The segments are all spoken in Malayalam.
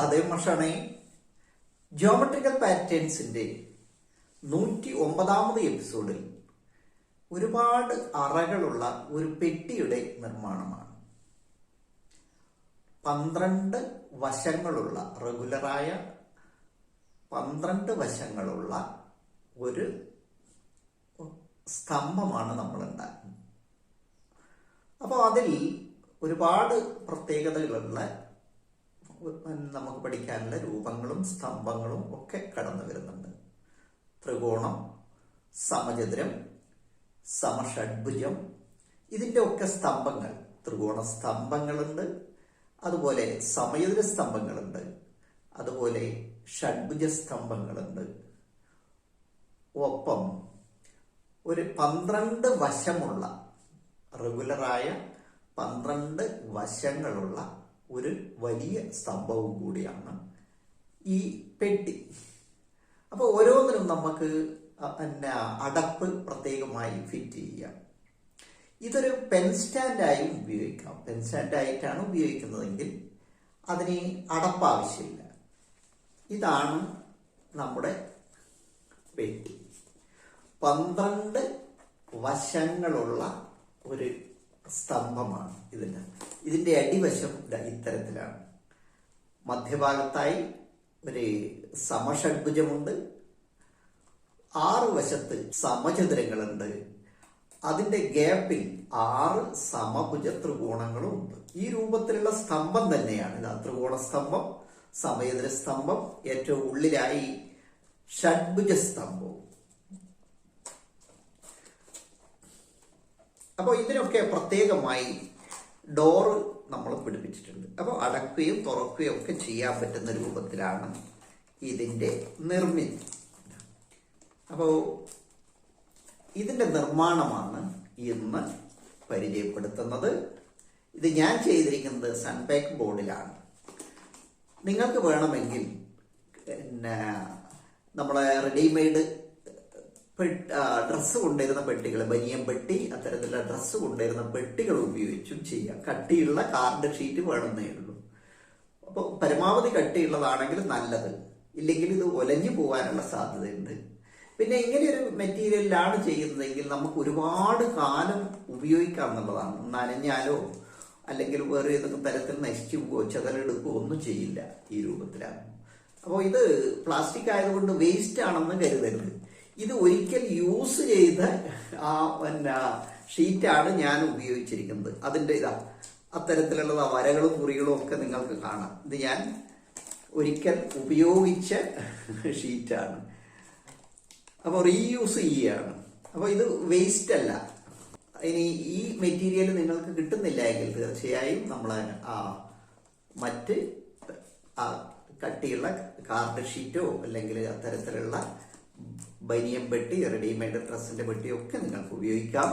സഹദേവ് മാഷാണ്. ജിയോമെട്രിക്കൽ പാറ്റേൺസിന്റെ 109ാമത് എപ്പിസോഡിൽ ഒരുപാട് അറകളുള്ള ഒരു പെട്ടിയുടെ നിർമ്മാണമാണ്. 12 വശങ്ങളുള്ള റെഗുലറായ 12 വശങ്ങളുള്ള ഒരു സ്തംഭമാണ് നമ്മൾ ഉണ്ടാക്കുന്നത്. അപ്പോൾ അതിൽ ഒരുപാട് പ്രത്യേകതകളുള്ള നമുക്ക് പഠിക്കാനുള്ള രൂപങ്ങളും സ്തംഭങ്ങളും ഒക്കെ കടന്നു വരുന്നുണ്ട്. ത്രികോണം, സമചതുരം, സമഷഡ്ഭുജം, ഇതിൻ്റെ ഒക്കെ സ്തംഭങ്ങൾ, ത്രികോണ സ്തംഭങ്ങളുണ്ട്, അതുപോലെ സമചതുര സ്തംഭങ്ങളുണ്ട്, അതുപോലെ ഷഡ്ഭുജ സ്തംഭങ്ങളുണ്ട്. ഒപ്പം ഒരു 12 വശമുള്ള റെഗുലറായ 12 വശങ്ങളുള്ള ഒരു വലിയ സ്തംഭവും കൂടിയാണ് ഈ പെട്ടി. അപ്പോൾ ഓരോന്നിനും നമുക്ക് അടപ്പ് പ്രത്യേകമായി ഫിറ്റ് ചെയ്യാം. ഇതൊരു പെൻ സ്റ്റാൻഡായും ഉപയോഗിക്കാം. പെൻ സ്റ്റാൻഡായിട്ടാണ് ഉപയോഗിക്കുന്നതെങ്കിൽ അതിന് അടപ്പ് ആവശ്യമില്ല. ഇതാണ് നമ്മുടെ പെട്ടി. 12 വശങ്ങളുള്ള ഒരു സ്തംഭമാണ് ഇതിൻ്റെ അടിവശം ഇത്തരത്തിലാണ്. മധ്യഭാഗത്തായി ഒരു സമഷഡ്ഭുജമുണ്ട്, 6 വശത്ത് സമചതുരങ്ങളുണ്ട്, അതിൻ്റെ ഗ്യാപ്പിൽ 6 സമഭുജ ത്രികോണങ്ങളും ഉണ്ട്. ഈ രൂപത്തിലുള്ള സ്തംഭം തന്നെയാണ് ത്രികോണ സ്തംഭം, സമചതുര സ്തംഭം, ഏറ്റവും ഉള്ളിലായി ഷഡ്ഭുജ സ്തംഭവും. അപ്പോൾ ഇതിനൊക്കെ പ്രത്യേകമായി ഡോറ് നമ്മൾ പിടിപ്പിച്ചിട്ടുണ്ട്. അപ്പോൾ അടക്കുകയും തുറക്കുകയും ഒക്കെ ചെയ്യാൻ പറ്റുന്ന രൂപത്തിലാണ് ഇതിൻ്റെ നിർമ്മിതി. അപ്പോൾ ഇതിൻ്റെ നിർമ്മാണമാണ് ഇന്ന് പരിചയപ്പെടുത്തുന്നത്. ഇത് ഞാൻ ചെയ്തിരിക്കുന്നത് സൺപാക്ക് ബോർഡിലാണ്. നിങ്ങൾക്ക് വേണമെങ്കിൽ നമ്മളെ റെഡിമെയ്ഡ് ഡ്രസ്സ് കൊണ്ടുവരുന്ന പെട്ടികൾ, ബനിയൻ പെട്ടി, അത്തരത്തിലുള്ള ഡ്രസ്സ് കൊണ്ടുവരുന്ന പെട്ടികൾ ഉപയോഗിച്ചും ചെയ്യാം. കട്ടിയുള്ള കാർഡ് ഷീറ്റ് വേണമെന്നേ ഉള്ളൂ. അപ്പോൾ പരമാവധി കട്ടിയുള്ളതാണെങ്കിൽ നല്ലത്, ഇല്ലെങ്കിൽ ഇത് ഒലഞ്ഞു പോകാനുള്ള സാധ്യതയുണ്ട്. പിന്നെ ഇങ്ങനെയൊരു മെറ്റീരിയലിലാണ് ചെയ്യുന്നതെങ്കിൽ നമുക്ക് ഒരുപാട് കാലം ഉപയോഗിക്കാം എന്നുള്ളതാണ്. നനഞ്ഞാലോ അല്ലെങ്കിൽ വേറെ ഏതൊക്കെ തരത്തിൽ നശിച്ചു പോവോ ചെതലെടുക്കുകയോ ഒന്നും ചെയ്യില്ല ഈ രൂപത്തിലാണ്. അപ്പോൾ ഇത് പ്ലാസ്റ്റിക് ആയതുകൊണ്ട് വേസ്റ്റ് ആണെന്ന് കരുതരുത്. ഇത് ഒരിക്കൽ യൂസ് ചെയ്ത ഷീറ്റാണ് ഞാൻ ഉപയോഗിച്ചിരിക്കുന്നത്. അതിൻ്റെ അത്തരത്തിലുള്ള വരകളും കുറികളും ഒക്കെ നിങ്ങൾക്ക് കാണാം. ഇത് ഞാൻ ഒരിക്കൽ ഉപയോഗിച്ച ഷീറ്റാണ്. അപ്പോൾ റീയൂസ് ചെയ്യുകയാണ്. അപ്പോൾ ഇത് വേസ്റ്റ് അല്ല. ഇനി ഈ മെറ്റീരിയൽ നിങ്ങൾക്ക് കിട്ടുന്നില്ല എങ്കിൽ തീർച്ചയായും നമ്മൾ മറ്റ് കട്ടിയുള്ള കാർഡ് ഷീറ്റോ അല്ലെങ്കിൽ അത്തരത്തിലുള്ള ബനിയൻ പെട്ടി, റെഡിമെയ്ഡ് ഡ്രസ്സിന്റെ പെട്ടിയൊക്കെ നിങ്ങൾക്ക് ഉപയോഗിക്കാം.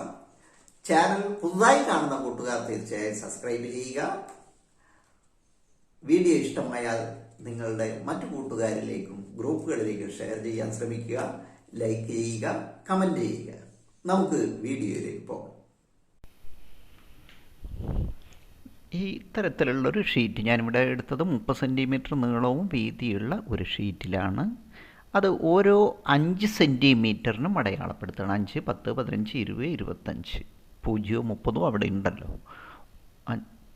ചാനൽ പുതുതായി കാണുന്ന കൂട്ടുകാർ തീർച്ചയായും സബ്സ്ക്രൈബ് ചെയ്യുക. വീഡിയോ ഇഷ്ടമായാൽ നിങ്ങളുടെ മറ്റു കൂട്ടുകാരിലേക്കും ഗ്രൂപ്പുകളിലേക്കും ഷെയർ ചെയ്യാൻ ശ്രമിക്കുക. ലൈക്ക് ചെയ്യുക, കമന്റ് ചെയ്യുക. നമുക്ക് വീഡിയോയിലേക്ക് പോകാം. ഈ തരത്തിലുള്ളൊരു ഷീറ്റ് ഞാനിവിടെ എടുത്തത് 30 സെൻറ്റിമീറ്റർ നീളവും വീതിയുള്ള ഒരു ഷീറ്റിലാണ്. അത് ഓരോ 5 സെൻറ്റിമീറ്ററിനും അടയാളപ്പെടുത്തണം. 5, 10, 15, 20, 25, 0, 30 അവിടെ ഉണ്ടല്ലോ.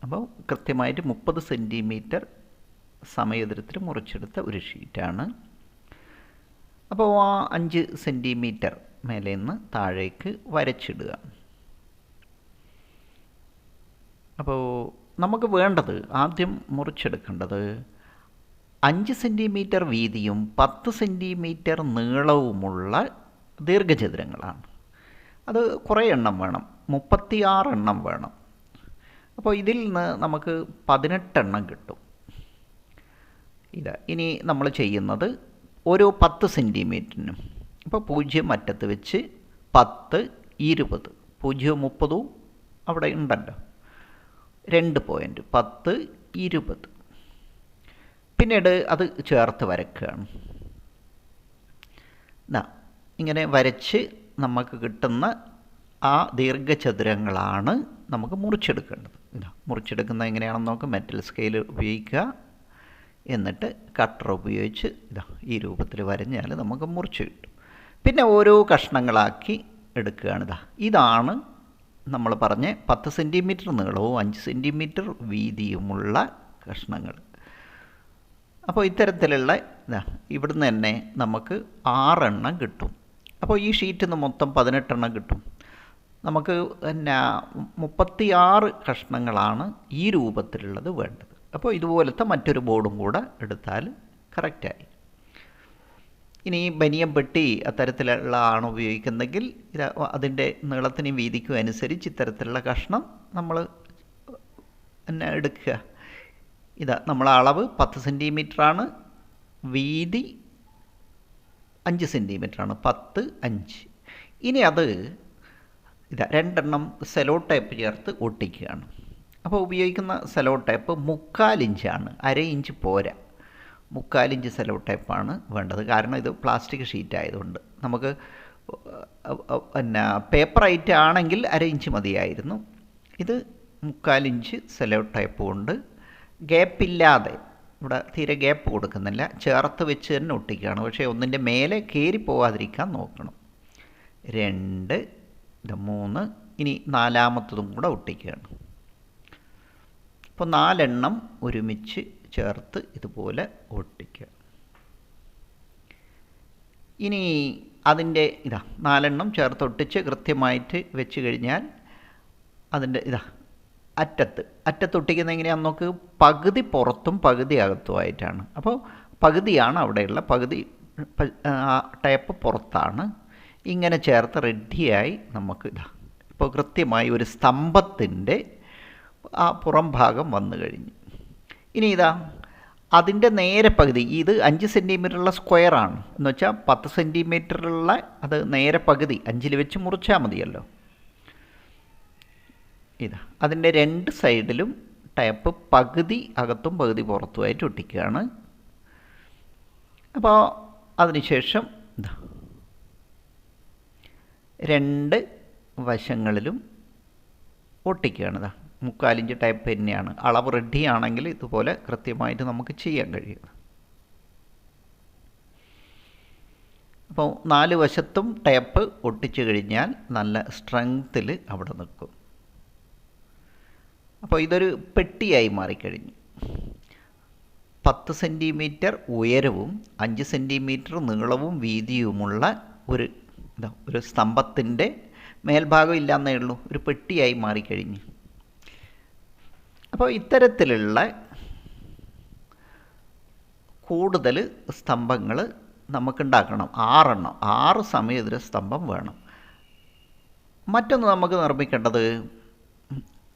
അപ്പോൾ കൃത്യമായിട്ട് 30 സെൻറ്റിമീറ്റർ സമചതുരത്തിൽ മുറിച്ചെടുത്ത ഒരു ഷീറ്റാണ്. അപ്പോൾ ആ 5 സെൻറ്റിമീറ്റർ മേലെ നിന്ന് താഴേക്ക് വരച്ചിടുക. അപ്പോൾ നമുക്ക് വേണ്ടത്, ആദ്യം മുറിച്ചെടുക്കേണ്ടത് 5 സെൻറ്റിമീറ്റർ വീതിയും 10 സെൻറ്റിമീറ്റർ നീളവുമുള്ള ദീർഘചതുരങ്ങളാണ്. അത് കുറേ എണ്ണം വേണം, 36 എണ്ണം വേണം. അപ്പോൾ ഇതിൽ നിന്ന് നമുക്ക് 18 എണ്ണം കിട്ടും. ഇനി നമ്മൾ ചെയ്യുന്നത് ഓരോ 10 സെൻറ്റിമീറ്ററിനും ഇപ്പോൾ 0 അറ്റത്ത് വെച്ച് 10, 20, 0, 30 അവിടെ ഉണ്ടല്ലോ, 2 പോയിൻ്റ് 10, 20. പിന്നീട് അത് ചേർത്ത് വരയ്ക്കുകയാണ്. ഇങ്ങനെ വരച്ച് നമുക്ക് കിട്ടുന്ന ആ ദീർഘചതുരങ്ങളാണ് നമുക്ക് മുറിച്ചെടുക്കേണ്ടത്. മുറിച്ചെടുക്കുന്നത് എങ്ങനെയാണെന്ന് നമുക്ക് മെറ്റൽ സ്കെയിൽ ഉപയോഗിക്കുക. എന്നിട്ട് കട്ടർ ഉപയോഗിച്ച് ഇതാ ഈ രൂപത്തിൽ വരഞ്ഞാൽ നമുക്ക് മുറിച്ച് കിട്ടും. പിന്നെ ഓരോ കഷ്ണങ്ങളാക്കി എടുക്കുകയാണ്. ഇതാണ് നമ്മൾ പറഞ്ഞ 10 സെൻറ്റിമീറ്റർ നീളവും 5 സെൻറ്റിമീറ്റർ വീതിയുമുള്ള കഷ്ണങ്ങൾ. അപ്പോൾ ഇത്തരത്തിലുള്ള ഇവിടുന്ന് തന്നെ നമുക്ക് 6 എണ്ണം കിട്ടും. അപ്പോൾ ഈ ഷീറ്റിൽ നിന്ന് മൊത്തം 18 എണ്ണം കിട്ടും. നമുക്ക് പിന്നെ 36 കഷ്ണങ്ങളാണ് ഈ രൂപത്തിലുള്ളത് വേണ്ടത്. അപ്പോൾ ഇതുപോലത്തെ മറ്റൊരു ബോർഡും കൂടെ എടുത്താൽ കറക്റ്റായി. ഇനി ബനിയൻ പെട്ടി അത്തരത്തിലുള്ള ആണ് ഉപയോഗിക്കുന്നതെങ്കിൽ അതിൻ്റെ നീളത്തിനും വീതിക്കും അനുസരിച്ച് ഇത്തരത്തിലുള്ള കഷ്ണം നമ്മൾ പിന്നെ എടുക്കുക. നമ്മളെ അളവ് 10 സെൻറ്റിമീറ്ററാണ്, വീതി 5 സെൻറ്റിമീറ്ററാണ്, 10, 5. ഇനി അത് 2 സെലോ ടേപ്പ് ചേർത്ത് ഒട്ടിക്കുകയാണ്. അപ്പോൾ ഉപയോഗിക്കുന്ന സെലോ ടേപ്പ് 3/4 ഇഞ്ചാണ്, 1/2 ഇഞ്ച് പോരാ. 3/4 ഇഞ്ച് സെലോ ടേപ്പാണ് വേണ്ടത്. കാരണം ഇത് പ്ലാസ്റ്റിക് ഷീറ്റ് ആയതുകൊണ്ട്. നമുക്ക് പിന്നെ പേപ്പർ ഐറ്റം ആണെങ്കിൽ 1/2 ഇഞ്ച് മതിയായിരുന്നു. ഇത് 3/4 ഇഞ്ച് സെലോ ടേപ്പ് കൊണ്ട് ഗ്യാപ്പില്ലാതെ, ഇവിടെ തീരെ ഗ്യാപ്പ് കൊടുക്കുന്നില്ല, ചേർത്ത് വെച്ച് തന്നെ ഒട്ടിക്കുകയാണ്. പക്ഷേ ഒന്നിൻ്റെ മേലെ കയറി പോകാതിരിക്കാൻ നോക്കണം. 2, 3, ഇനി 4-മത്തതും കൂടെ ഒട്ടിക്കുകയാണ്. അപ്പോൾ 4 എണ്ണം ഒരുമിച്ച് ചേർത്ത് ഇതുപോലെ ഒട്ടിക്കുക. ഇനി അതിൻ്റെ 4 എണ്ണം ചേർത്ത് ഒട്ടിച്ച് കൃത്യമായിട്ട് വെച്ച് കഴിഞ്ഞാൽ അതിൻ്റെ അറ്റത്ത് ഒട്ടിക്കുന്നത് എങ്ങനെയാണെന്ന് നോക്ക്. പകുതി പുറത്തും പകുതി അകത്തുമായിട്ടാണ്. അപ്പോൾ പകുതിയാണ് അവിടെയുള്ള, പകുതി ടേപ്പ് പുറത്താണ്. ഇങ്ങനെ ചേർത്ത് റെഡിയായി നമുക്ക് ഇപ്പോൾ കൃത്യമായി ഒരു സ്തംഭത്തിൻ്റെ ആ പുറം ഭാഗം വന്നു കഴിഞ്ഞു. ഇനി അതിൻ്റെ നേരെ പകുതി, ഇത് 5 സെൻറ്റിമീറ്ററുള്ള സ്ക്വയറാണ് എന്ന് വെച്ചാൽ 10 സെൻറ്റിമീറ്ററുള്ള അത് നേരെ പകുതി 5-ൽ വെച്ച് മുറിച്ചാൽ മതിയല്ലോ. അതിൻ്റെ 2 സൈഡിലും ടേപ്പ് പകുതി അകത്തും പകുതി പുറത്തുമായിട്ട് ഒട്ടിക്കുകയാണ്. അപ്പോൾ അതിനുശേഷം 2 വശങ്ങളിലും ഒട്ടിക്കുകയാണ്. 3/4 ഇഞ്ച് ടേപ്പ് തന്നെയാണ്. അളവ് റെഡി ആണെങ്കിൽ ഇതുപോലെ കൃത്യമായിട്ട് നമുക്ക് ചെയ്യാൻ കഴിയും. അപ്പോൾ 4 വശത്തും ടേപ്പ് ഒട്ടിച്ചു കഴിഞ്ഞാൽ നല്ല സ്ട്രെങ്ത്തിൽ അവിടെ നിൽക്കും. അപ്പോൾ ഇതൊരു പെട്ടിയായി മാറിക്കഴിഞ്ഞു. 10 സെൻറ്റിമീറ്റർ ഉയരവും 5 സെൻറ്റിമീറ്റർ നീളവും വീതിയുമുള്ള ഒരു സ്തംഭത്തിൻ്റെ മേൽഭാഗം ഇല്ലാന്നേ ഉള്ളൂ, ഒരു പെട്ടിയായി മാറിക്കഴിഞ്ഞു. അപ്പോൾ ഇത്തരത്തിലുള്ള കൂടുതൽ സ്തംഭങ്ങൾ നമുക്കുണ്ടാക്കണം. 6 എണ്ണം, 6 സമയതൊരു സ്തംഭം വേണം. മറ്റൊന്ന് നമുക്ക് നിർമ്മിക്കേണ്ടത്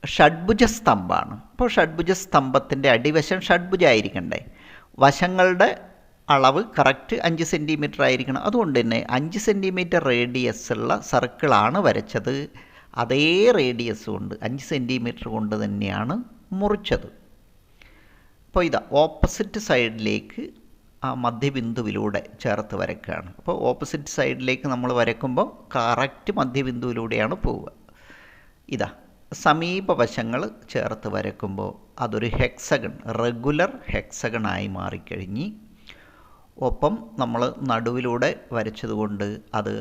ഷഡ്ഭുജ സ്തംഭമാണ്. അപ്പോൾ ഷഡ്ഭുജ സ്തംഭത്തിൻ്റെ അടിവശം ഷഡ്ഭുജമായിരിക്കണ്ടേ. വശങ്ങളുടെ അളവ് കറക്റ്റ് 5 സെൻറ്റിമീറ്റർ ആയിരിക്കണം. അതുകൊണ്ട് തന്നെ 5 സെൻറ്റിമീറ്റർ റേഡിയസ് ഉള്ള സർക്കിളാണ് വരച്ചത്. അതേ റേഡിയസ് കൊണ്ട് 5 സെൻറ്റിമീറ്റർ കൊണ്ട് തന്നെയാണ് മുറിച്ചത്. അപ്പോൾ ഓപ്പോസിറ്റ് സൈഡിലേക്ക് ആ മധ്യബിന്ദുവിലൂടെ ചേർത്ത് വരയ്ക്കുകയാണ്. അപ്പോൾ ഓപ്പോസിറ്റ് സൈഡിലേക്ക് നമ്മൾ വരയ്ക്കുമ്പോൾ കറക്റ്റ് മധ്യബിന്ദുവിലൂടെയാണ് പോവുക. സമീപവശങ്ങൾ ചേർത്ത് വരയ്ക്കുമ്പോൾ അതൊരു ഹെക്സഗൺ, റെഗുലർ ഹെക്സഗണായി മാറിക്കഴിഞ്ഞ്, ഒപ്പം നമ്മൾ നടുവിലൂടെ വരച്ചതുകൊണ്ട് അത്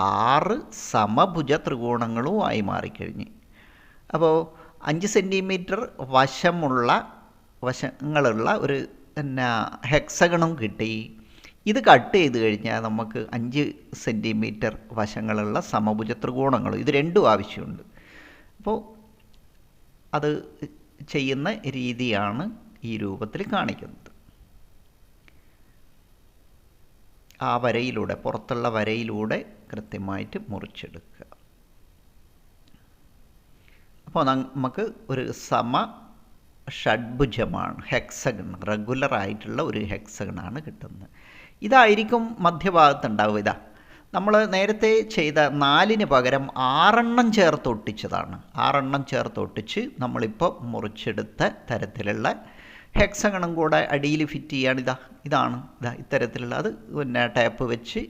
6 സമഭുജ ത്രികോണങ്ങളുമായി മാറിക്കഴിഞ്ഞ്. അപ്പോൾ 5 സെൻറ്റിമീറ്റർ വശങ്ങളുള്ള ഒരു ഹെക്സഗണും കിട്ടി. ഇത് കട്ട് ചെയ്ത് കഴിഞ്ഞാൽ നമുക്ക് 5 സെൻറ്റിമീറ്റർ വശങ്ങളുള്ള സമഭുജ ത്രികോണങ്ങളും, ഇത് രണ്ടും ആവശ്യമുണ്ട്. അപ്പോൾ അത് ചെയ്യുന്ന രീതിയാണ് ഈ രൂപത്തിൽ കാണിക്കുന്നത്. ആ വരയിലൂടെ, പുറത്തുള്ള വരയിലൂടെ കൃത്യമായിട്ട് മുറിച്ചെടുക്കുക. അപ്പോൾ നമുക്ക് ഒരു ഷഡ്ഭുജമാണ്, ഹെക്സഗൺ, റെഗുലറായിട്ടുള്ള ഒരു ഹെക്സഗണാണ് കിട്ടുന്നത്. ഇതായിരിക്കും മധ്യഭാഗത്തുണ്ടാവുക. നമ്മൾ നേരത്തെ ചെയ്ത 4-ന് പകരം 6 എണ്ണം ചേർത്ത് ഒട്ടിച്ചതാണ്. 6 എണ്ണം ചേർത്ത് ഒട്ടിച്ച് നമ്മളിപ്പോൾ മുറിച്ചെടുത്ത തരത്തിലുള്ള ഹെക്സഗണും കൂടെ അടിയിൽ ഫിറ്റ് ചെയ്യാണ്. ഇതാണ് ഇത്തരത്തിലുള്ള അത് ടേപ്പ് വെച്ച്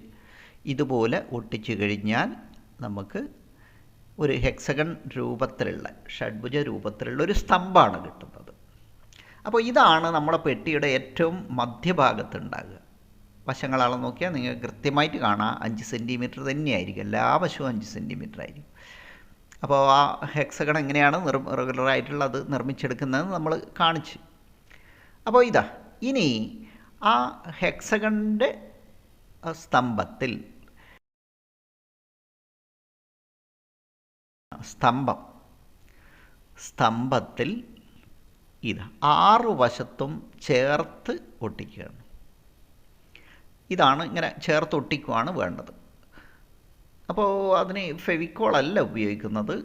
ഇതുപോലെ ഒട്ടിച്ചു കഴിഞ്ഞാൽ നമുക്ക് ഒരു ഹെക്സഗൺ രൂപത്തിലുള്ള, ഷഡ്ഭുജ രൂപത്തിലുള്ള ഒരു സ്തംഭമാണ് കിട്ടുന്നത്. അപ്പോൾ ഇതാണ് നമ്മുടെ പെട്ടിയുടെ ഏറ്റവും മധ്യഭാഗത്തുണ്ടാകുക. വശങ്ങളാളെ നോക്കിയാൽ നിങ്ങൾക്ക് കൃത്യമായിട്ട് കാണാം 5 സെൻറ്റിമീറ്റർ തന്നെയായിരിക്കും, എല്ലാ വശവും 5 സെൻറ്റിമീറ്റർ ആയിരിക്കും. അപ്പോൾ ആ ഹെക്സഗൺ എങ്ങനെയാണ് റെഗുലറായിട്ടുള്ളത് നിർമ്മിച്ചെടുക്കുന്നതെന്ന് നമ്മൾ കാണിച്ച്. അപ്പോൾ ഇതാ ഇനി ആ ഹെക്സഗണിൻ്റെ സ്തംഭത്തിൽ ഇതാ 6 വശത്തും ചേർത്ത് ഒട്ടിക്കുകയാണ്. ഇതാണ് ഇങ്ങനെ ചേർത്ത് ഒട്ടിക്കുകയാണ് വേണ്ടത്. അപ്പോൾ അതിന് ഫെവിക്കോളല്ല ഉപയോഗിക്കുന്നത്.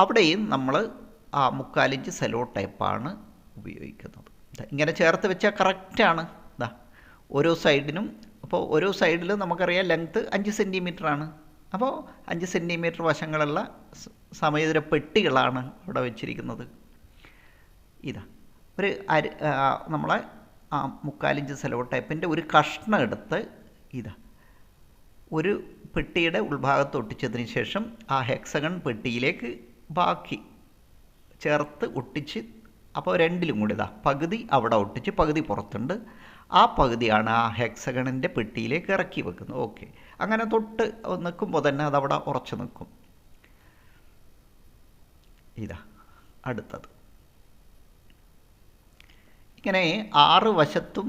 അവിടെയും നമ്മൾ ആ 3/4 ഇഞ്ച് സെലോ ടേപ്പാണ് ഉപയോഗിക്കുന്നത്. ഇങ്ങനെ ചേർത്ത് വെച്ചാൽ കറക്റ്റാണ്. ഇതാ ഓരോ സൈഡിനും, അപ്പോൾ ഓരോ സൈഡിലും നമുക്കറിയാം ലെങ്ത്ത് 5 സെൻറ്റിമീറ്ററാണ്. അപ്പോൾ 5 സെൻറ്റിമീറ്റർ വശങ്ങളുള്ള സമചതുര പെട്ടികളാണ് ഇവിടെ വെച്ചിരിക്കുന്നത്. ഇതാ ഒരു നമ്മളെ ആ 3/4 ഇഞ്ച് സെലോ ടേപ്പിൻ്റെ ഒരു കഷ്ണം എടുത്ത് ഇതാ ഒരു പെട്ടിയുടെ ഉൾഭാഗത്ത് ഒട്ടിച്ചതിന് ശേഷം ആ ഹെക്സഗൺ പെട്ടിയിലേക്ക് ബാക്കി ചേർത്ത് ഒട്ടിച്ച്, അപ്പോൾ രണ്ടിലും കൂടി ഇതാ പകുതി അവിടെ ഒട്ടിച്ച് പകുതി പുറത്തുണ്ട്. ആ പകുതിയാണ് ആ ഹെക്സഗണിൻ്റെ പെട്ടിയിലേക്ക് ഇറക്കി വെക്കുന്നത്. ഓക്കെ, അങ്ങനെ തൊട്ട് നിൽക്കുമ്പോൾ തന്നെ അതവിടെ ഉറച്ചു നിൽക്കും. ഇതാ അടുത്തത് ഇങ്ങനെ 6 വശത്തും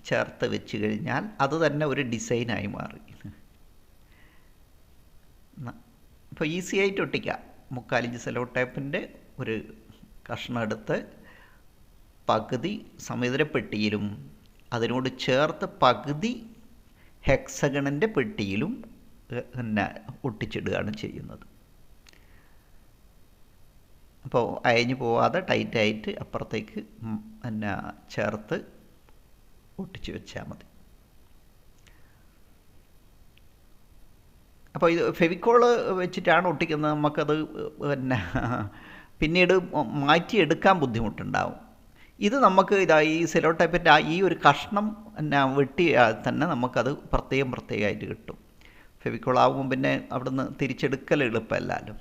ചേർത്ത് വെച്ച് കഴിഞ്ഞാൽ അത് തന്നെ ഒരു ഡിസൈനായി മാറി. ഇപ്പോൾ ഈസി ആയിട്ട് ഒട്ടിക്കാം. 3/4 ഇഞ്ച് സെലോ ടേപ്പിൻ്റെ ഒരു കഷ്ണം എടുത്ത് പകുതി സമചതുര പെട്ടിയിലും അതിനോട് ചേർത്ത് പകുതി ഹെക്സഗണിൻ്റെ പെട്ടിയിലും പിന്നെ ഒട്ടിച്ചിടുകയാണ് ചെയ്യുന്നത്. അപ്പോൾ അയഞ്ഞു പോവാതെ ടൈറ്റായിട്ട് അപ്പുറത്തേക്ക് പിന്നെ ചേർത്ത് ഒട്ടിച്ച് വെച്ചാൽ മതി. അപ്പോൾ ഇത് ഫെവിക്കോള് വെച്ചിട്ടാണ് ഒട്ടിക്കുന്നത്. നമുക്കത് പിന്നെ പിന്നീട് മാറ്റിയെടുക്കാൻ ബുദ്ധിമുട്ടുണ്ടാവും. ഇത് നമുക്ക് ഇതാ ഈ സെലോ ടൈപ്പിൻ്റെ ഈ ഒരു കഷ്ണം പിന്നെ വെട്ടിയാൽ തന്നെ നമുക്കത് പ്രത്യേകമായിട്ട് കിട്ടും. ഫെവിക്കോളാവുമ്പോൾ പിന്നെ അവിടുന്ന് തിരിച്ചെടുക്കൽ എളുപ്പമല്ലല്ലോ.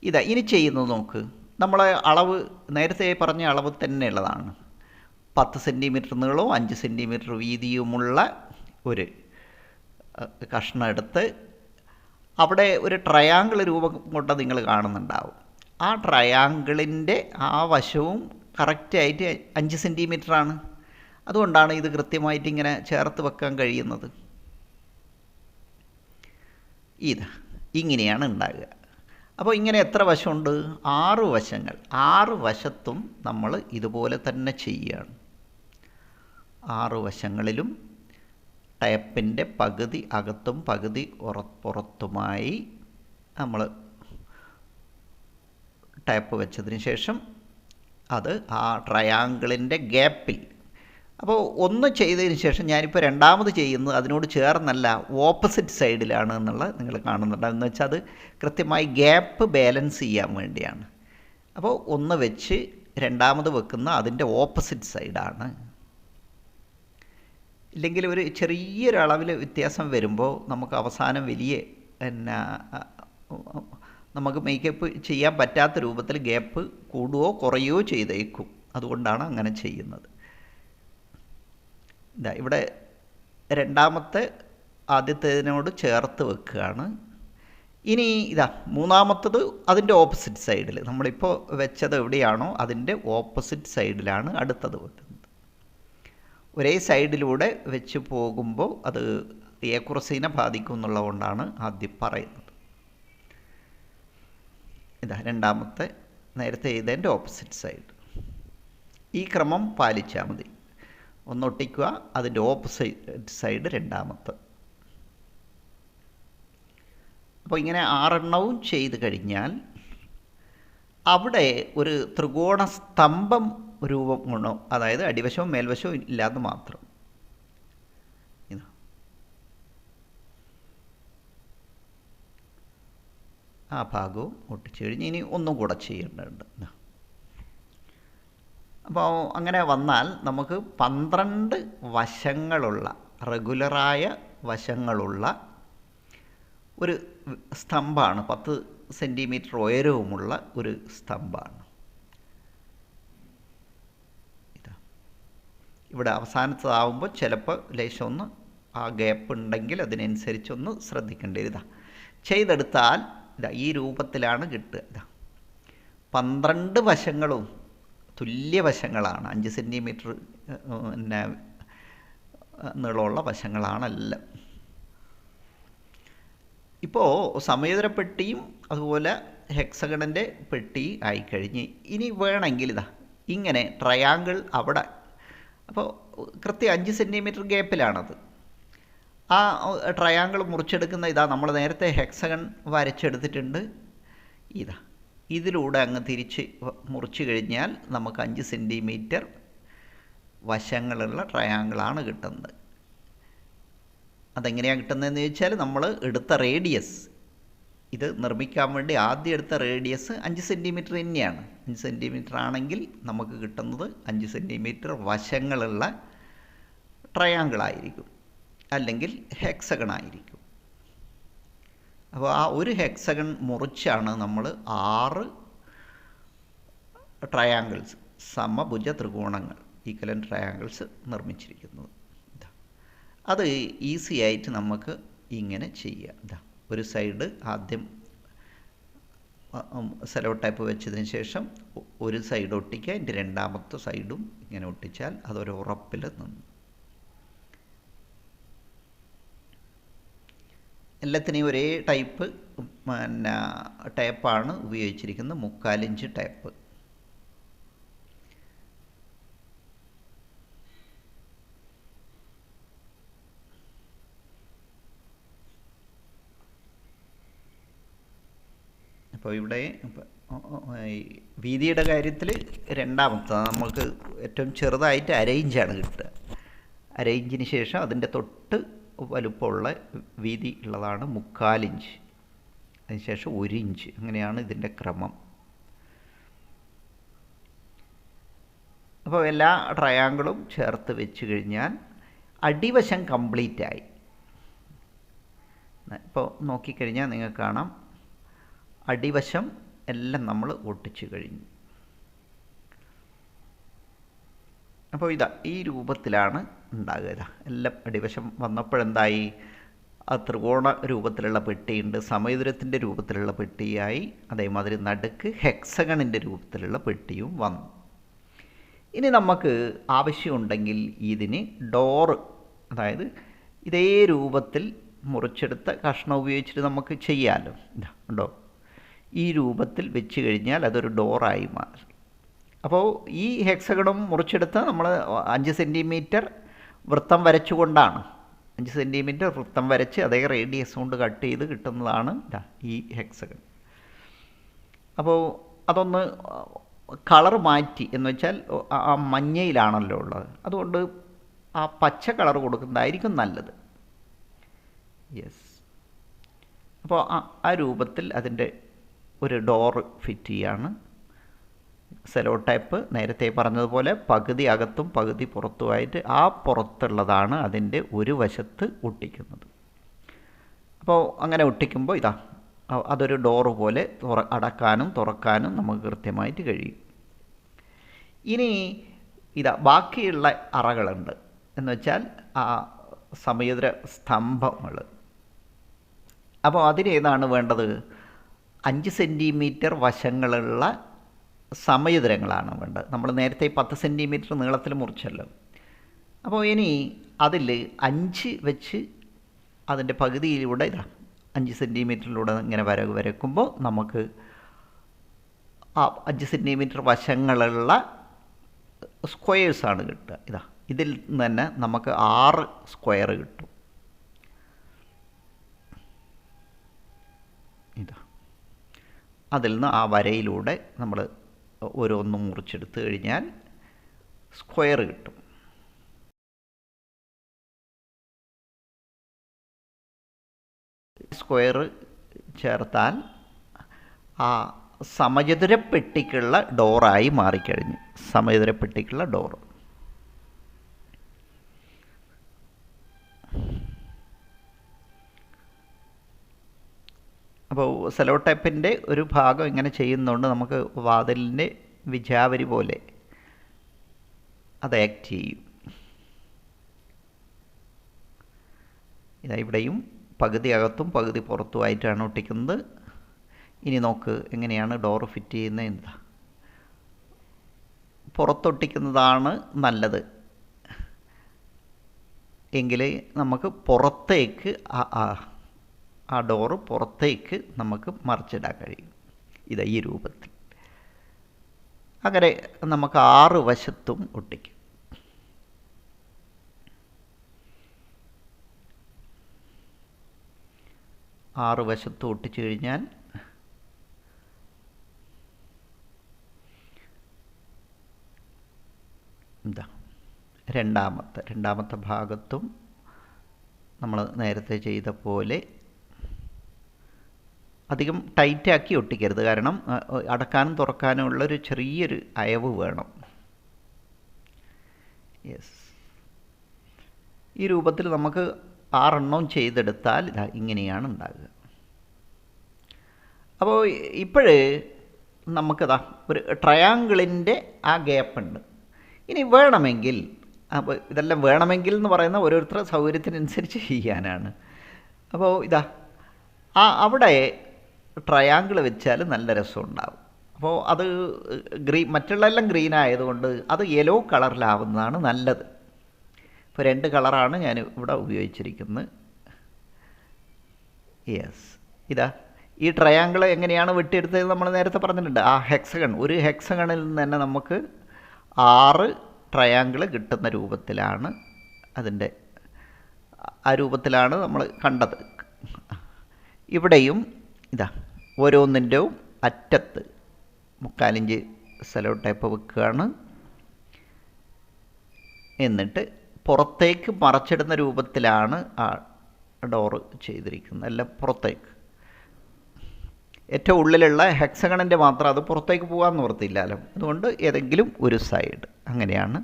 ഇതാ ഇനി ചെയ്യുന്നത് നോക്ക്. നമ്മളെ അളവ് നേരത്തെ പറഞ്ഞ അളവ് തന്നെയുള്ളതാണ്. 10 സെൻറ്റിമീറ്റർ നീളവും 5 സെൻറ്റിമീറ്റർ വീതിയുമുള്ള ഒരു കഷ്ണം എടുത്ത് അവിടെ ഒരു ട്രയാങ്കിൾ രൂപം കൊണ്ട് നിങ്ങൾ കാണുന്നുണ്ടാവും. ആ ട്രയാങ്കിളിൻ്റെ ആ വശവും കറക്റ്റായിട്ട് 5 സെൻറ്റിമീറ്ററാണ്. അതുകൊണ്ടാണ് ഇത് കൃത്യമായിട്ട് ഇങ്ങനെ ചേർത്ത് വെക്കാൻ കഴിയുന്നത്. ഇതാ ഇങ്ങനെയാണ് ഉണ്ടാകുക. അപ്പോൾ ഇങ്ങനെ എത്ര വശമുണ്ട്? 6 വശങ്ങൾ. 6 വശത്തും നമ്മൾ ഇതുപോലെ തന്നെ ചെയ്യുകയാണ്. 6 വശങ്ങളിലും ടേപ്പിൻ്റെ പകുതി അകത്തും പകുതി പുറത്തുമായി നമ്മൾ ടേപ്പ് വെച്ചതിന് ശേഷം അത് ആ ട്രയാങ്കിളിൻ്റെ ഗ്യാപ്പിൽ, അപ്പോൾ ഒന്ന് ചെയ്തതിന് ശേഷം ഞാനിപ്പോൾ രണ്ടാമത് ചെയ്യുന്നത് അതിനോട് ചേർന്നല്ല, ഓപ്പോസിറ്റ് സൈഡിലാണ് എന്നുള്ളത് നിങ്ങൾ കാണുന്നുണ്ട്. എന്ന് വെച്ചാൽ അത് കൃത്യമായി ഗ്യാപ്പ് ബാലൻസ് ചെയ്യാൻ വേണ്ടിയാണ്. അപ്പോൾ ഒന്ന് വെച്ച് രണ്ടാമത് വെക്കുന്ന അതിൻ്റെ ഓപ്പോസിറ്റ് സൈഡാണ്. ഇല്ലെങ്കിൽ ഒരു ചെറിയൊരളവിൽ വ്യത്യാസം വരുമ്പോൾ നമുക്ക് അവസാനം വലിയ പിന്നെ നമുക്ക് മേക്കപ്പ് ചെയ്യാൻ പറ്റാത്ത രൂപത്തിൽ ഗ്യാപ്പ് കൂടുകയോ കുറയുകയോ ചെയ്തേക്കും. അതുകൊണ്ടാണ് അങ്ങനെ ചെയ്യുന്നത്. ഇതാ ഇവിടെ രണ്ടാമത്തെ ആദ്യത്തേതിനോട് ചേർത്ത് വെക്കുകയാണ്. ഇനി ഇതാ മൂന്നാമത്തത് അതിൻ്റെ ഓപ്പോസിറ്റ് സൈഡിൽ, നമ്മളിപ്പോൾ വെച്ചത് എവിടെയാണോ അതിൻ്റെ ഓപ്പോസിറ്റ് സൈഡിലാണ് അടുത്തത് വെക്കുന്നത്. ഒരേ സൈഡിലൂടെ വെച്ച് പോകുമ്പോൾ അത് ഏക്കുറസീനെ ബാധിക്കും എന്നുള്ളതുകൊണ്ടാണ് ആദ്യം പറയുന്നത്. ഇതാ രണ്ടാമത്തെ നേരത്തെ ചെയ്തതിൻ്റെ ഓപ്പോസിറ്റ് സൈഡ്. ഈ ക്രമം പാലിച്ചാൽ മതി. ഒന്നൊട്ടിക്കുക, അതിൻ്റെ ഓപ്പോസിറ്റ് സൈഡ് രണ്ടാമത്തെ. അപ്പോൾ ഇങ്ങനെ 6 ചെയ്ത് കഴിഞ്ഞാൽ അവിടെ ഒരു ത്രികോണ സ്തംഭം രൂപം കൊണ്ടോ, അതായത് അടിവശവും മേൽവശവും ഇല്ലാതെ മാത്രം. ഇതാ ആ ഭാഗവും ഒട്ടിച്ചു കഴിഞ്ഞ് ഇനി ഒന്നും കൂടെ ചെയ്യേണ്ടതുണ്ട്. അപ്പോൾ അങ്ങനെ വന്നാൽ നമുക്ക് 12 വശങ്ങളുള്ള റെഗുലറായ വശങ്ങളുള്ള ഒരു സ്തംഭമാണ്. 10 സെൻറ്റിമീറ്റർ ഉയരവുമുള്ള ഒരു സ്തംഭമാണ്. ഇവിടെ അവസാനത്തതാവുമ്പോൾ ചിലപ്പോൾ ലേശം ഒന്ന് ആ ഗ്യാപ്പ് ഉണ്ടെങ്കിൽ അതിനനുസരിച്ചൊന്ന് ശ്രദ്ധിക്കേണ്ടി വരും. ഇതാ ചെയ്തെടുത്താൽ ഇതാ ഈ രൂപത്തിലാണ് കിട്ടുക. ഇതാ 12 വശങ്ങളും തുല്യ വശങ്ങളാണ്. 5 സെൻറ്റിമീറ്റർ പിന്നെ നീളമുള്ള വശങ്ങളാണെല്ലാം. ഇപ്പോൾ സമചതുരപ്പെട്ടിയും അതുപോലെ ഹെക്സഗണിൻ്റെ പെട്ടി ആയിക്കഴിഞ്ഞ് ഇനി വേണമെങ്കിൽ ഇതാ ഇങ്ങനെ ട്രയാങ്കിൾ അവിടെ, അപ്പോൾ കൃത്യം 5 സെൻറ്റിമീറ്റർ ഗ്യാപ്പിലാണത്. ആ ട്രയാങ്കിൾ മുറിച്ചെടുക്കുന്ന ഇതാ നമ്മൾ നേരത്തെ ഹെക്സഗൺ വരച്ചെടുത്തിട്ടുണ്ട്. ഇതാ ഇതിലൂടെ അങ്ങ് തിരിച്ച് മുറിച്ച് കഴിഞ്ഞാൽ നമുക്ക് 5 സെൻറ്റിമീറ്റർ വശങ്ങളുള്ള ട്രയാങ്കിളാണ് കിട്ടുന്നത്. അതെങ്ങനെയാണ് കിട്ടുന്നതെന്ന് ചോദിച്ചാൽ നമ്മൾ എടുത്ത റേഡിയസ്, ഇത് നിർമ്മിക്കാൻ വേണ്ടി ആദ്യം എടുത്ത റേഡിയസ് 5 സെൻറ്റിമീറ്റർ തന്നെയാണ്. 5 സെൻറ്റിമീറ്റർ ആണെങ്കിൽ നമുക്ക് കിട്ടുന്നത് 5 സെൻറ്റിമീറ്റർ വശങ്ങളുള്ള ട്രയാങ്കിളായിരിക്കും, അല്ലെങ്കിൽ ഹെക്സഗൺ ആയിരിക്കും. അപ്പോൾ ആ ഒരു ഹെക്സഗൺ മുറിച്ചാണ് നമ്മൾ 6 ട്രയാങ്കിൾസ്, സമഭുജ ത്രികോണങ്ങൾ, ഈക്വലൻ്റ് ട്രയാങ്കിൾസ് നിർമ്മിച്ചിരിക്കുന്നത്. അത് ഈസി ആയിട്ട് നമുക്ക് ഇങ്ങനെ ചെയ്യാം. ഇതാ ഒരു സൈഡ് ആദ്യം സെലോ ടൈപ്പ് വെച്ചതിന് ശേഷം ഒരു സൈഡ് ഒട്ടിക്കുക, അതിൻ്റെ രണ്ടാമത്തെ സൈഡും ഇങ്ങനെ ഒട്ടിച്ചാൽ അതൊരു ഉറപ്പിൽ നിന്നു. എല്ലാത്തിനെയും ഒരേ ടൈപ്പ് പിന്നെ ടേപ്പാണ് ഉപയോഗിച്ചിരിക്കുന്നത്, 3/4 ഇഞ്ച് ടേപ്പ്. അപ്പോൾ ഇവിടെ വീതിയുടെ കാര്യത്തിൽ രണ്ടാമത്തെ നമുക്ക് ഏറ്റവും ചെറുതായിട്ട് 1/2 ഇഞ്ചാണ് കിട്ടുക. 1/2 ഇഞ്ചിന് ശേഷം അതിൻ്റെ തൊട്ട് വലുപ്പമുള്ള വീതി ഉള്ളതാണ് 3/4 ഇഞ്ച്, അതിനുശേഷം 1 ഇഞ്ച്, അങ്ങനെയാണ് ഇതിൻ്റെ ക്രമം. അപ്പോൾ എല്ലാ ട്രയാങ്കിളും ചേർത്ത് വെച്ച് കഴിഞ്ഞാൽ അടിവശം കംപ്ലീറ്റായി. ഇപ്പോൾ നോക്കിക്കഴിഞ്ഞാൽ നിങ്ങൾക്ക് കാണാം അടിവശം എല്ലാം നമ്മൾ ഒട്ടിച്ചു കഴിഞ്ഞു. അപ്പോൾ ഇതാ ഈ രൂപത്തിലാണ് ഉണ്ടാകുക. ഇതാ എല്ലാം അടിവശം വന്നപ്പോഴെന്തായി, ആ ത്രികോണ രൂപത്തിലുള്ള പെട്ടിയുണ്ട്, സമചതുരത്തിൻ്റെ രൂപത്തിലുള്ള പെട്ടിയായി, അതേമാതിരി നടുക്ക് ഹെക്സഗണിൻ്റെ രൂപത്തിലുള്ള പെട്ടിയും വന്നു. ഇനി നമുക്ക് ആവശ്യമുണ്ടെങ്കിൽ ഇതിന് ഡോറ്, അതായത് ഇതേ രൂപത്തിൽ മുറിച്ചെടുത്ത കഷ്ണം ഉപയോഗിച്ചിട്ട് നമുക്ക് ചെയ്യാമല്ലോ. ഇതാ ഉണ്ടോ, ഈ രൂപത്തിൽ വെച്ച് കഴിഞ്ഞാൽ അതൊരു ഡോറായി മാറും. അപ്പോൾ ഈ ഹെക്സഗണും മുറിച്ചെടുത്ത് നമ്മൾ 5 സെൻറ്റിമീറ്റർ വൃത്തം വരച്ചുകൊണ്ടാണ്, 5 സെൻറ്റിമീറ്റർ വൃത്തം വരച്ച് അതേ റേഡിയസ് കൊണ്ട് കട്ട് ചെയ്ത് കിട്ടുന്നതാണ് ഈ ഹെക്സഗൺ. അപ്പോൾ അതൊന്ന് കളർ മാറ്റി എന്ന് വെച്ചാൽ ആ മഞ്ഞയിലാണല്ലോ ഉള്ളത്, അതുകൊണ്ട് ആ പച്ച കളർ കൊടുക്കുന്നതായിരിക്കും നല്ലത്. യെസ്, അപ്പോൾ ആ രൂപത്തിൽ അതിൻ്റെ ഒരു ഡോറ് ഫിറ്റ് ചെയ്യാണ്. സെലോ ടൈപ്പ് നേരത്തെ പറഞ്ഞതുപോലെ പകുതി അകത്തും പകുതി പുറത്തുമായിട്ട്, ആ പുറത്തുള്ളതാണ് അതിൻ്റെ ഒരു വശത്ത് ഒട്ടിക്കുന്നത്. അപ്പോൾ അങ്ങനെ ഒട്ടിക്കുമ്പോൾ ഇതാ അതൊരു ഡോറ് പോലെ അടക്കാനും തുറക്കാനും നമുക്ക് കൃത്യമായിട്ട് കഴിയും. ഇനി ഇതാ ബാക്കിയുള്ള അറകളുണ്ട്, എന്ന് വെച്ചാൽ ആ സമചതുര സ്തംഭങ്ങൾ. അപ്പോൾ അതിനേതാണ് വേണ്ടത്, 5 സെൻറ്റിമീറ്റർ വശങ്ങളുള്ള സമചതുരങ്ങളാണ് വേണ്ടത്. നമ്മൾ നേരത്തെ 10 സെൻറ്റിമീറ്റർ നീളത്തിൽ മുറിച്ചല്ലോ. അപ്പോൾ ഇനി അതിൽ 5 വെച്ച് അതിൻ്റെ പകുതിയിലൂടെ ഇതാ 5 സെൻറ്റിമീറ്ററിലൂടെ ഇങ്ങനെ വരക്കുമ്പോൾ നമുക്ക് ആ 5 സെൻറ്റിമീറ്റർ വശങ്ങളുള്ള സ്ക്വയേഴ്സാണ് കിട്ടുക. ഇതാ ഇതിൽ നിന്ന് തന്നെ നമുക്ക് 6 സ്ക്വയർ കിട്ടും. ഇതാ അതിൽ നിന്ന് ആ വരയിലൂടെ നമ്മൾ ഓരോന്നും മുറിച്ചെടുത്ത് കഴിഞ്ഞാൽ സ്ക്വയർ കിട്ടും. സ്ക്വയർ ചേർത്താൽ ആ സമചതുരപ്പെട്ടിക്കുള്ള ഡോറായി മാറിക്കഴിഞ്ഞു. സമചതുരപ്പെട്ടിക്കുള്ള ഡോറ്. അപ്പോൾ സെലോ ടൈപ്പിൻ്റെ ഒരു ഭാഗം ഇങ്ങനെ ചെയ്യുന്നതുകൊണ്ട് നമുക്ക് വാതിലിൻ്റെ വിജാവരി പോലെ അത് ആക്ട് ചെയ്യും. ഇതാ ഇവിടെയും പകുതി അകത്തും പകുതി പുറത്തുമായിട്ടാണ് ഒട്ടിക്കുന്നത്. ഇനി നോക്ക് എങ്ങനെയാണ് ഡോറ് ഫിറ്റ് ചെയ്യുന്നത്. എന്താ പുറത്തൊട്ടിക്കുന്നതാണ് നല്ലത് എങ്കിൽ നമുക്ക് പുറത്തേക്ക് ആ ഡോറ് പുറത്തേക്ക് നമുക്ക് മറിച്ചിടാൻ കഴിയും. ഇതാ ഈ രൂപത്തിൽ. അങ്ങനെ നമുക്ക് 6 വശത്തും ഒട്ടിക്കും. ആറ് വശത്തും ഒട്ടിച്ചു കഴിഞ്ഞാൽ എന്താ രണ്ടാമത്തെ ഭാഗത്തും നമ്മൾ നേരത്തെ ചെയ്ത പോലെ അധികം ടൈറ്റാക്കി ഒട്ടിക്കരുത്. കാരണം അടക്കാനും തുറക്കാനും ഉള്ളൊരു ചെറിയൊരു അയവ് വേണം. യെസ്, ഈ രൂപത്തിൽ നമുക്ക് 6 എണ്ണവും ചെയ്തെടുത്താൽ ഇതാ ഇങ്ങനെയാണ് ഉണ്ടാകുക. അപ്പോൾ ഇപ്പോഴ് നമുക്കിതാ ഒരു ട്രയാങ്കിളിൻ്റെ ആ ഗ്യാപ്പുണ്ട്. ഇനി വേണമെങ്കിൽ, അപ്പോൾ ഇതെല്ലാം വേണമെങ്കിൽ എന്ന് പറയുന്ന ഓരോരുത്തരുടെ സൗകര്യത്തിനനുസരിച്ച് ചെയ്യാനാണ്. അപ്പോൾ ഇതാ അവിടെ ട്രയാങ്കിൾ വെച്ചാൽ നല്ല രസമുണ്ടാവും. അപ്പോൾ അത് മറ്റുള്ളതെല്ലാം ഗ്രീൻ ആയതുകൊണ്ട് അത് യെല്ലോ കളറിലാവുന്നതാണ് നല്ലത്. ഇപ്പോൾ 2 കളറാണ് ഞാൻ ഇവിടെ ഉപയോഗിച്ചിരിക്കുന്നത്. യെസ്, ഇതാ ഈ ട്രയാങ്കിൾ എങ്ങനെയാണ് വെട്ടിയെടുത്തത് നമ്മൾ നേരത്തെ പറഞ്ഞിട്ടുണ്ട്. ആ ഹെക്സഗൺ, ഒരു ഹെക്സഗണിൽ നിന്ന് തന്നെ നമുക്ക് 6 ട്രയാങ്കിൾ കിട്ടുന്ന രൂപത്തിലാണ് അതിൻ്റെ ആ രൂപത്തിലാണ് നമ്മൾ കണ്ടത്. ഇവിടെയും ഇതാ ഓരോന്നിൻ്റെയും അറ്റത്ത് 3/4 ഇഞ്ച് സെല്ലോ ടേപ്പ് വെക്കുകയാണ്. എന്നിട്ട് പുറത്തേക്ക് മറച്ചിടുന്ന രൂപത്തിലാണ് ആ ഡോറ് ചെയ്തിരിക്കുന്നത്. എല്ലാം പുറത്തേക്ക്, ഏറ്റവും ഉള്ളിലുള്ള ഹെക്സഗണിൻ്റെ മാത്രം അത് പുറത്തേക്ക് പോകാൻ നിവൃത്തിയില്ലല്ലോ. അതുകൊണ്ട് ഏതെങ്കിലും ഒരു സൈഡ്, അങ്ങനെയാണ്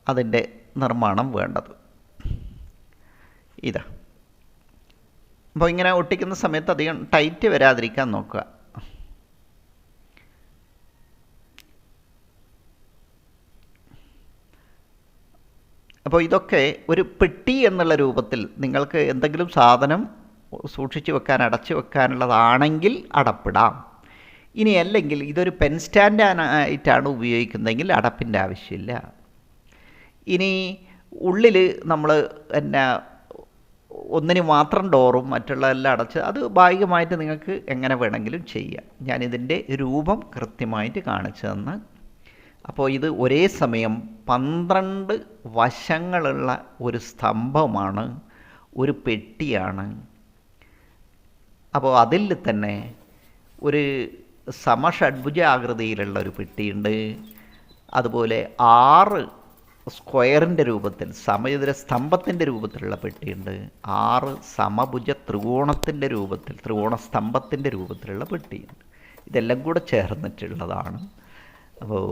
അതിൻ്റെ നിർമ്മാണം വേണ്ടത്. ഇതാ അപ്പോൾ ഇങ്ങനെ ഒട്ടിക്കുന്ന സമയത്ത് അധികം ടൈറ്റ് വരാതിരിക്കാൻ നോക്കുക. അപ്പോൾ ഇതൊക്കെ ഒരു പെട്ടി എന്നുള്ള രൂപത്തിൽ നിങ്ങൾക്ക് എന്തെങ്കിലും സാധനം സൂക്ഷിച്ച് വെക്കാൻ, അടച്ചു വെക്കാനുള്ളതാണെങ്കിൽ അടപ്പിടാം. ഇനി അല്ലെങ്കിൽ ഇതൊരു പെൻ സ്റ്റാൻഡ് ആയിട്ടാണ് ഉപയോഗിക്കുന്നതെങ്കിൽ അടപ്പിൻ്റെ ആവശ്യമില്ല. ഇനി ഉള്ളിൽ നമ്മൾ എന്നാ ഒന്നിന് മാത്രം ഡോറും മറ്റുള്ളതെല്ലാം അടച്ച് അത് ഭാഗികമായിട്ട് നിങ്ങൾക്ക് എങ്ങനെ വേണമെങ്കിലും ചെയ്യാം. ഞാനിതിൻ്റെ രൂപം കൃത്യമായിട്ട് കാണിച്ചു തന്ന്. അപ്പോൾ ഇത് ഒരേ സമയം 12 വശങ്ങളുള്ള ഒരു സ്തംഭമാണ്, ഒരു പെട്ടിയാണ്. അപ്പോൾ അതിൽ തന്നെ ഒരു സമഷഡ്ഭുജാകൃതിയിലുള്ള ഒരു പെട്ടിയുണ്ട്. അതുപോലെ 6 സ്ക്വയറിൻ്റെ രൂപത്തിൽ സമചതുര സ്തംഭത്തിൻ്റെ രൂപത്തിലുള്ള പെട്ടിയുണ്ട്. 6 സമഭുജ ത്രികോണത്തിൻ്റെ രൂപത്തിൽ, ത്രികോണ സ്തംഭത്തിൻ്റെ രൂപത്തിലുള്ള പെട്ടിയുണ്ട്. ഇതെല്ലാം കൂടെ ചേർന്നിട്ടുള്ളതാണ്. അപ്പോൾ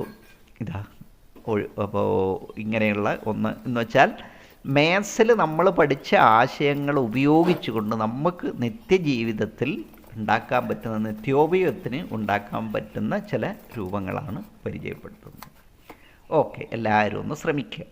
ഇതാ അപ്പോൾ ഇങ്ങനെയുള്ള ഒന്ന് എന്ന് വെച്ചാൽ മാത്സിൽ നമ്മൾ പഠിച്ച ആശയങ്ങൾ ഉപയോഗിച്ചുകൊണ്ട് നമുക്ക് നിത്യജീവിതത്തിൽ ഉണ്ടാക്കാൻ പറ്റുന്ന, നിത്യോപയോഗത്തിന് ഉണ്ടാക്കാൻ പറ്റുന്ന ചില രൂപങ്ങളാണ് പരിചയപ്പെടുത്തുന്നത്. ഓക്കെ, എല്ലാവരും ഒന്ന് ശ്രമിക്കുക.